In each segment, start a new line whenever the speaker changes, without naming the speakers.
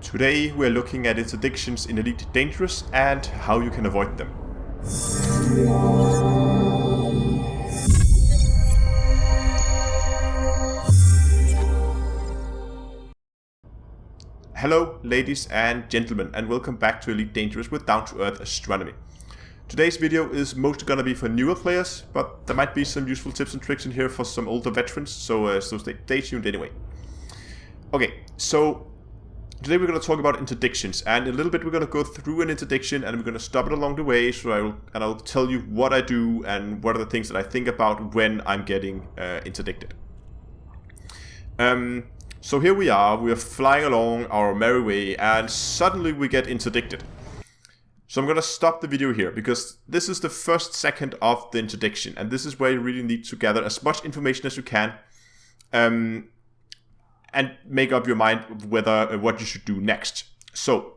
Today we're looking at interdictions in Elite Dangerous and how you can avoid them. Hello ladies and gentlemen, and welcome back to Elite Dangerous with Down to Earth Astronomy. Today's video is mostly going to be for newer players, but there might be some useful tips and tricks in here for some older veterans, so stay tuned anyway. Okay, so today we're going to talk about interdictions, and in a little bit we're going to go through an interdiction and we're going to stop it along the way, so I'll tell you what I do and what are the things that I think about when I'm getting interdicted. So here we are flying along our merry way, and suddenly we get interdicted. So I'm going to stop the video here, because this is the first second of the interdiction, and this is where you really need to gather as much information as you can, and make up your mind whether what you should do next. So,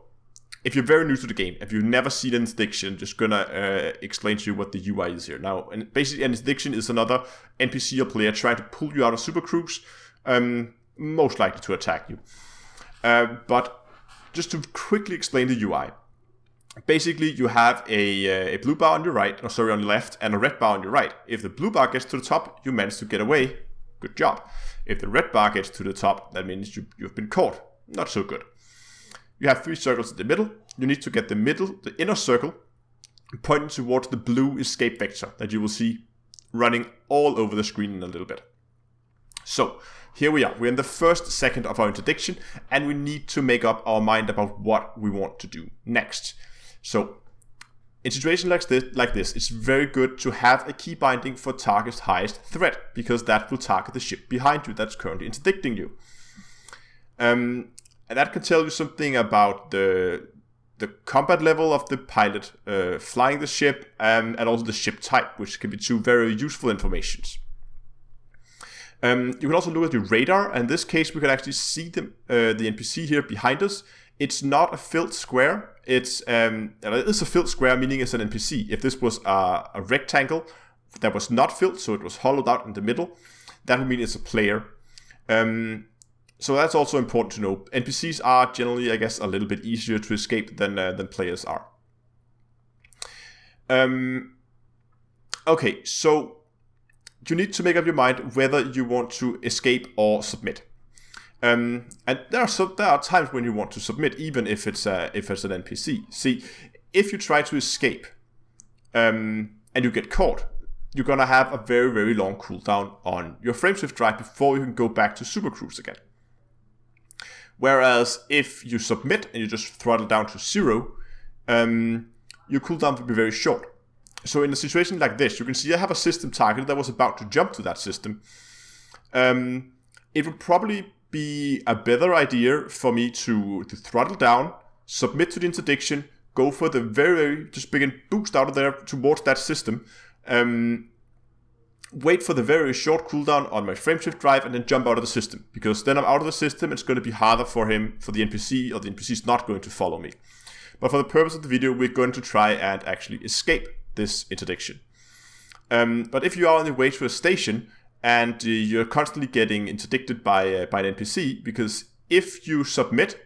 if you're very new to the game, if you've never seen an interdiction, just gonna explain to you what the UI is here. Now, and basically an interdiction is another NPC or player trying to pull you out of Super Cruise, most likely to attack you. But just to quickly explain the UI. Basically, you have a blue bar on your right, on your left, and a red bar on your right. If the blue bar gets to the top, you manage to get away. Good job. If the red bar gets to the top, that means you've been caught. Not so good. You have 3 circles in the middle. You need to get the inner circle, pointing towards the blue escape vector that you will see running all over the screen in a little bit. So, here we are. We're in the first second of our interdiction, and we need to make up our mind about what we want to do next. So, in situations like this, it's very good to have a key binding for target's highest threat, because that will target the ship behind you that's currently interdicting you. And that can tell you something about the combat level of the pilot flying the ship, and also the ship type, which can be 2 very useful informations. You can also look at the radar, and in this case we can actually see the NPC here behind us. It's not a filled square. It's a filled square, meaning it's an NPC. If this was a rectangle that was not filled, so it was hollowed out in the middle, that would mean it's a player. So that's also important to know. NPCs are generally, I guess, a little bit easier to escape than players are. Okay, so you need to make up your mind whether you want to escape or submit. And there are times when you want to submit, even if it's an NPC. See, if you try to escape and you get caught, you're gonna have a very, very long cooldown on your frameshift drive before you can go back to Super Cruise again. Whereas if you submit and you just throttle down to 0, your cooldown will be very short. So in a situation like this, you can see I have a system target that was about to jump to that system. It would probably be a better idea for me to throttle down, submit to the interdiction, go for the very just big and boost out of there towards that system, wait for the very short cooldown on my frameshift drive, and then jump out of the system, because then I'm out of the system. It's going to be harder for the NPC, or the NPC is not going to follow me. But for the purpose of the video, we're going to try and actually escape this interdiction. But if you are on the way to a station and you're constantly getting interdicted by an NPC, because if you submit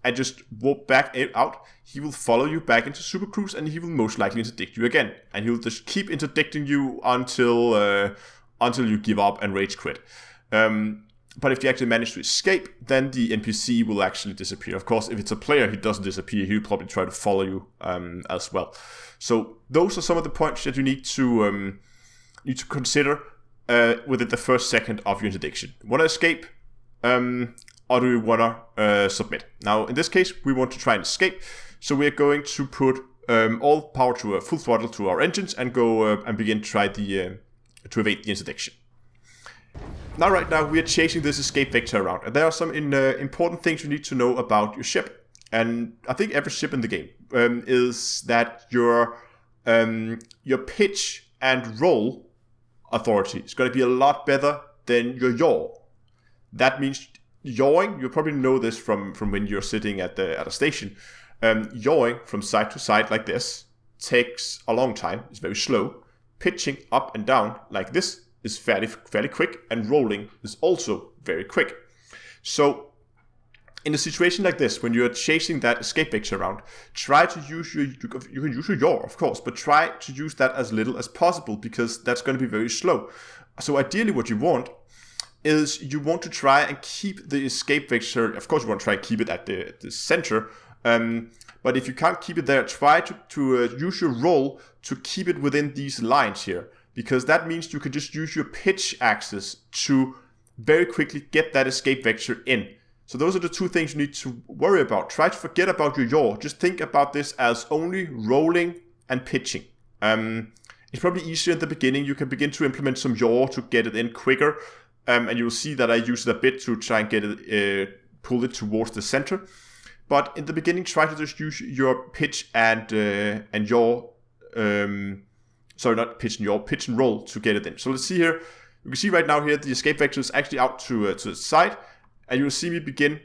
and just walk back out, he will follow you back into Super Cruise, and he will most likely interdict you again, and he'll just keep interdicting you until you give up and rage quit. But if you actually manage to escape, then the NPC will actually disappear. Of course, if it's a player, he doesn't disappear. He'll probably try to follow you as well. So those are some of the points that you need to consider within the first second of your interdiction. Want to escape, or do you want to submit? Now, in this case, we want to try and escape. So we're going to put all power to a full throttle to our engines and go and begin to try to evade the interdiction. Now, right now, we are chasing this escape vector around, and there are some important things you need to know about your ship. And I think every ship in the game is that your pitch and roll authority is going to be a lot better than your yaw. That means yawing. You probably know this from when you're sitting at a station. Yawing from side to side like this takes a long time. It's very slow. Pitching up and down like this is fairly quick, and rolling is also very quick. So In a situation like this, when you're chasing that escape vector around, try to use you can use your yaw, of course, but try to use that as little as possible, because that's going to be very slow. So ideally what you want is you want to try and keep the escape vector, of course you want to try and keep it at the center, but if you can't keep it there, try to use your roll to keep it within these lines here, because that means you can just use your pitch axis to very quickly get that escape vector in. So those are the two things you need to worry about. Try to forget about your yaw. Just think about this as only rolling and pitching. It's probably easier in the beginning. You can begin to implement some yaw to get it in quicker. And you'll see that I use it a bit to try and get it, pull it towards the center. But in the beginning, try to just use your pitch and yaw. Sorry, not pitch and yaw, pitch and roll to get it in. So let's see here. You can see right now here the escape vector is actually out to the side. And you'll see me begin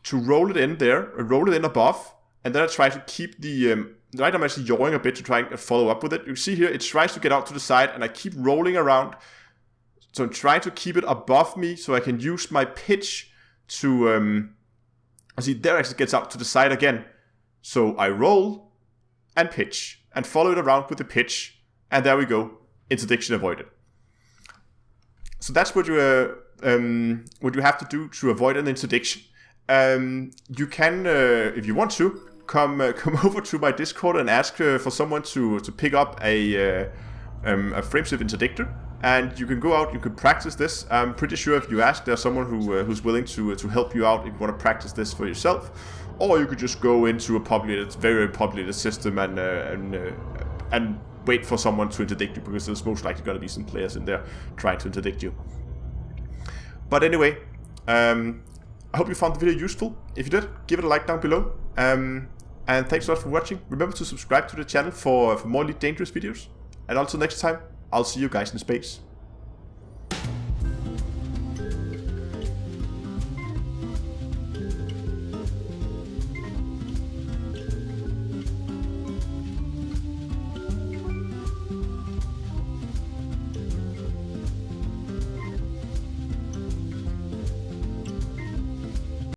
to roll it in there, roll it in above, and then I try to keep the, right, I'm actually yawing a bit to try and follow up with it. You see here, it tries to get out to the side, and I keep rolling around. So I'm trying to keep it above me, so I can use my pitch to, see, there it actually gets out to the side again. So I roll and pitch, and follow it around with the pitch, and there we go, interdiction avoided. So that's what you have to do to avoid an interdiction. You can, if you want to, come over to my Discord and ask for someone to pick up a frameshift interdictor, and you can go out. You can practice this. I'm pretty sure if you ask, there's someone who's willing to help you out if you want to practice this for yourself, or you could just go into a very populated system and wait for someone to interdict you, because there's most likely going to be some players in there trying to interdict you. But anyway, I hope you found the video useful. If you did, give it a like down below. And thanks a lot for watching. Remember to subscribe to the channel for more Elite Dangerous videos. And until next time, I'll see you guys in space.